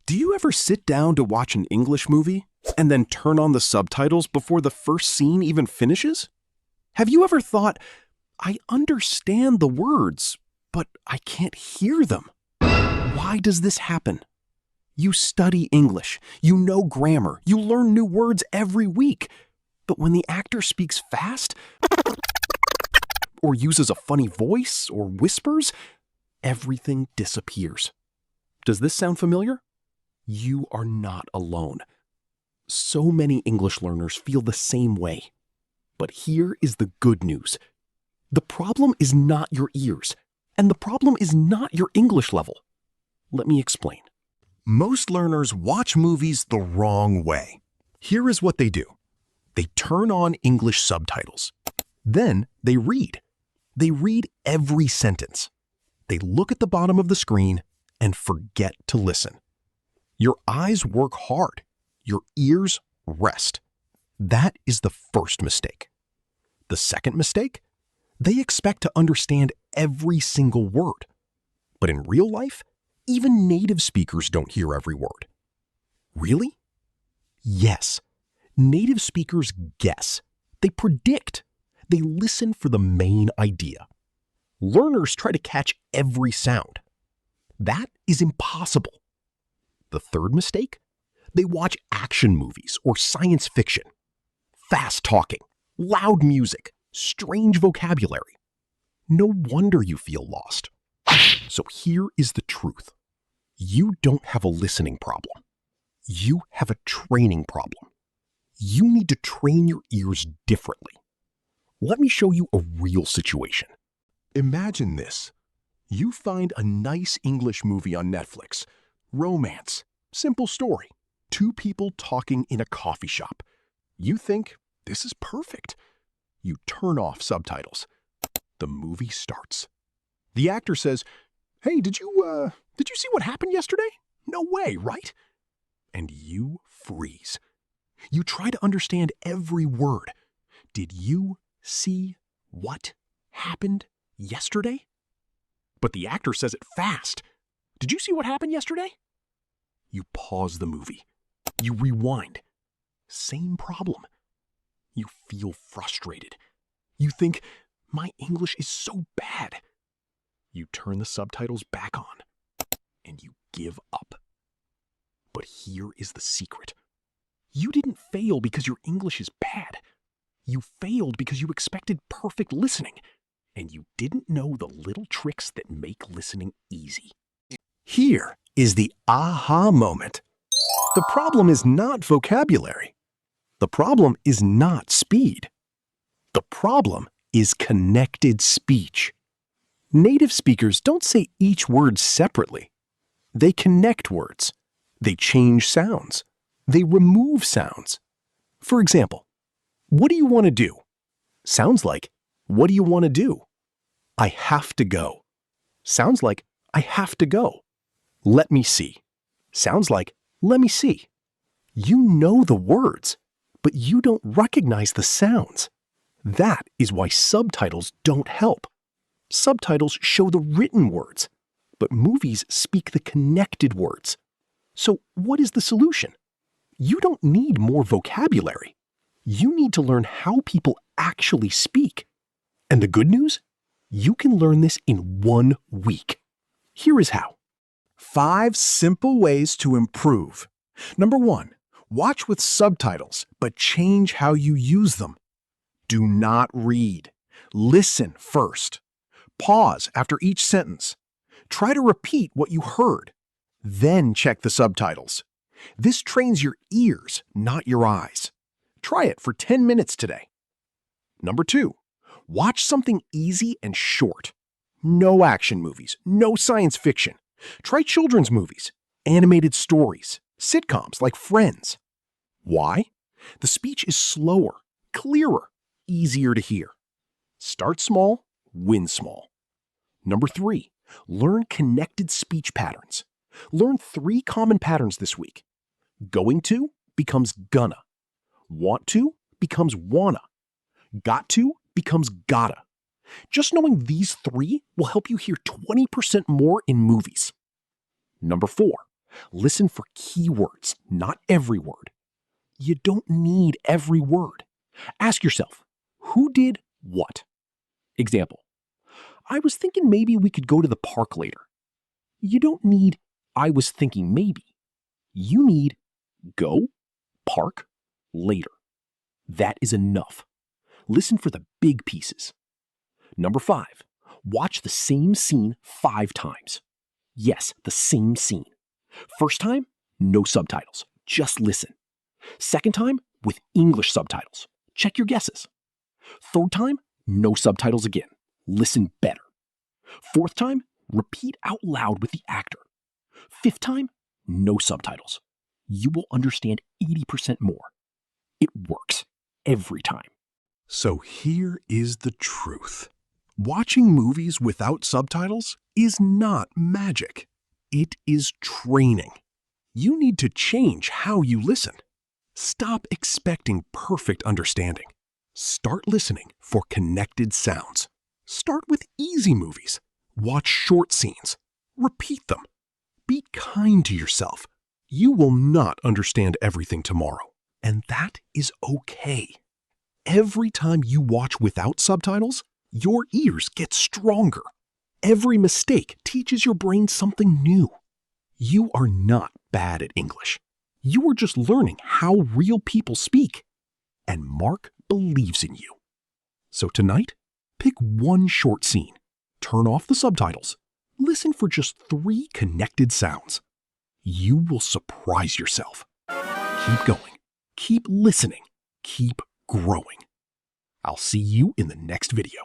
Do you ever sit down to watch an English movie and then turn on the subtitles before the first scene even finishes? Have you ever thought, I understand the words, but I can't hear them? Why does this happen? You study English, you know grammar, you learn new words every week. But when the actor speaks fast, or uses a funny voice, or whispers, everything disappears. Does this sound familiar? You are not alone. So many English learners feel the same way. But here is the good news. The problem is not your ears, and the problem is not your English level. Let me explain. Most learners watch movies the wrong way. Here is what they do. They turn on English subtitles. Then they read. They read every sentence. They look at the bottom of the screen and forget to listen. Your eyes work hard. Your ears rest. That is the first mistake. The second mistake? They expect to understand every single word. But in real life, even native speakers don't hear every word. Really? Yes. Native speakers guess. They predict. They listen for the main idea. Learners try to catch every sound. That is impossible. The third mistake? They watch action movies or science fiction. Fast talking, loud music, strange vocabulary. No wonder you feel lost. So here is the truth. You don't have a listening problem. You have a training problem. You need to train your ears differently. Let me show you a real situation. Imagine this. You find a nice English movie on Netflix. Romance. Simple story. Two people talking in a coffee shop. You think, this is perfect. You turn off subtitles. The movie starts. The actor says, "Hey, did you see what happened yesterday? No way, right?" And you freeze. You try to understand every word. Did you see what happened yesterday? But the actor says it fast. Did you see what happened yesterday? You pause the movie. You rewind. Same problem. You feel frustrated. You think, my English is so bad. You turn the subtitles back on, and you give up. But here is the secret. You didn't fail because your English is bad. You failed because you expected perfect listening, and you didn't know the little tricks that make listening easy. Here is the aha moment. The problem is not vocabulary. The problem is not speed. The problem is connected speech. Native speakers don't say each word separately. They connect words. They change sounds. They remove sounds. For example, what do you want to do? Sounds like, what do you want to do? I have to go. Sounds like, I have to go. Let me see. Sounds like, let me see. You know the words, but you don't recognize the sounds. That is why subtitles don't help. Subtitles show the written words, but movies speak the connected words. So what is the solution? You don't need more vocabulary. You need to learn how people actually speak. And the good news? You can learn this in 1 week. Here is how. 5 simple ways to improve. Number 1, watch with subtitles, but change how you use them. Do not read. Listen first. Pause after each sentence. Try to repeat what you heard. Then check the subtitles. This trains your ears, not your eyes. Try it for 10 minutes today. Number 2, watch something easy and short. No action movies, no science fiction. Try children's movies, animated stories, sitcoms like Friends. Why? The speech is slower, clearer, easier to hear. Start small, win small. Number 3, learn connected speech patterns. Learn 3 common patterns this week. Going to becomes gonna. Want to becomes wanna. Got to becomes gotta. Just knowing these 3 will help you hear 20% more in movies. Number 4, Listen for key words, not every word. You don't need every word. Ask yourself, who did what? Example, I was thinking maybe we could go to the park later. You don't need, I was thinking maybe. You need, go, park, later. That is enough. Listen for the big pieces. Number 5, watch the same scene 5 times. Yes, the same scene. First time, no subtitles, just listen. Second time, with English subtitles. Check your guesses. Third time, no subtitles again. Listen better. Fourth time, repeat out loud with the actor. Fifth time, no subtitles. You will understand 80% more. It works every time. So here is the truth. Watching movies without subtitles is not magic. It is training. You need to change how you listen. Stop expecting perfect understanding. Start listening for connected sounds. Start with easy movies. Watch short scenes. Repeat them. Be kind to yourself. You will not understand everything tomorrow, and that is okay. Every time you watch without subtitles, your ears get stronger. Every mistake teaches your brain something new. You are not bad at English. You are just learning how real people speak. And Mark believes in you. So tonight, pick one short scene. Turn off the subtitles. Listen for just 3 connected sounds. You will surprise yourself. Keep going. Keep listening. Keep growing. I'll see you in the next video.